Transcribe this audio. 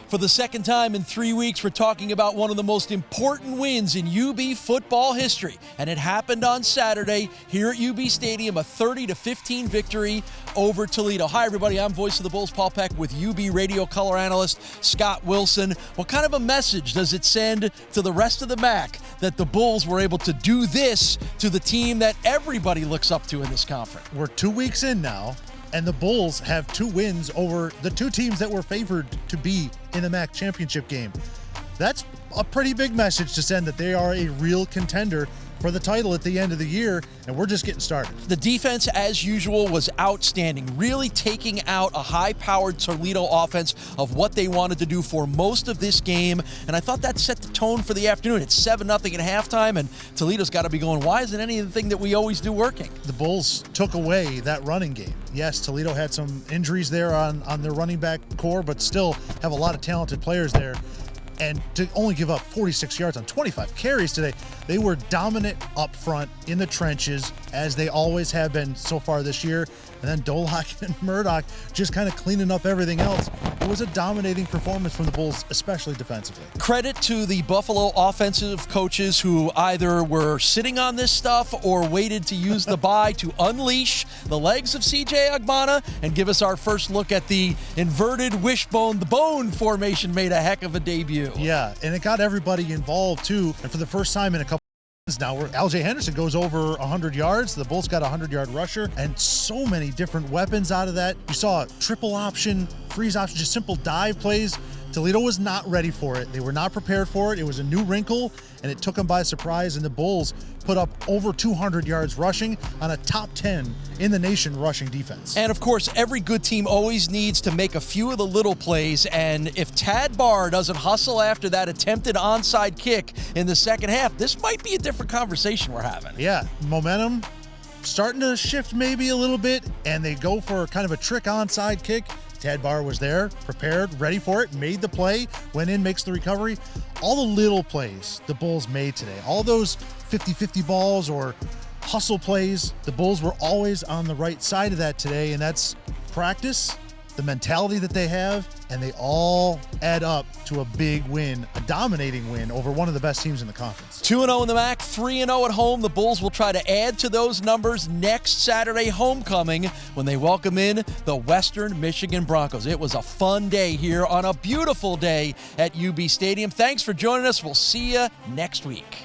For the second time in 3 weeks, we're talking about one of the most important wins in UB football history. And it happened on Saturday here at UB Stadium, a 30-15 victory over Toledo. Hi, everybody. I'm Voice of the Bulls, Paul Peck, with UB radio color analyst Scott Wilson. What kind of a message does it send to the rest of the MAC that the Bulls were able to do this to the team that everybody looks up to in this conference? We're 2 weeks in now, and the Bulls have 2 wins over the 2 teams that were favored to be in the MAC championship game. That's a pretty big message to send that they are a real contender for the title at the end of the year, and we're just getting started. The defense, as usual, was outstanding, really taking out a high-powered Toledo offense of what they wanted to do for most of this game, and I thought that set the tone for the afternoon. It's 7-0 at halftime, and Toledo's got to be going, why isn't anything that we always do working? The Bulls took away that running game. Yes, Toledo had some injuries there on their running back core, but still have a lot of talented players there. And to only give up 46 yards on 25 carries today, they were dominant up front in the trenches, as they always have been so far this year. And then Dolak and Murdoch just kind of cleaning up everything else. It was a dominating performance from the Bulls, especially defensively. Credit to the Buffalo offensive coaches who either were sitting on this stuff or waited to use the bye to unleash the legs of C.J. Agbana and give us our first look at the inverted wishbone. The bone formation made a heck of a debut. Yeah, and it got everybody involved too. And for the first time in a couple now, where L.J. Henderson goes over 100 yards. The Bulls got a 100-yard rusher and so many different weapons out of that. You saw a triple option, freeze option, just simple dive plays. Toledo was not ready for it. They were not prepared for it. It was a new wrinkle, and it took them by surprise, and the Bulls put up over 200 yards rushing on a top 10 in the nation rushing defense. And, of course, every good team always needs to make a few of the little plays, and if Tad Barr doesn't hustle after that attempted onside kick in the second half, this might be a different conversation we're having. Yeah, momentum starting to shift maybe a little bit, and they go for kind of a trick onside kick. Tad Barr was there, prepared, ready for it, made the play, went in, makes the recovery. All the little plays the Bulls made today, all those 50-50 balls or hustle plays, the Bulls were always on the right side of that today, and that's practice, the mentality that they have, and they all add up to a big win, a dominating win over one of the best teams in the conference. 2-0 in the MAC, 3-0 at home. The Bulls will try to add to those numbers next Saturday homecoming when they welcome in the Western Michigan Broncos. It was a fun day here on a beautiful day at UB Stadium. Thanks for joining us. We'll see you next week.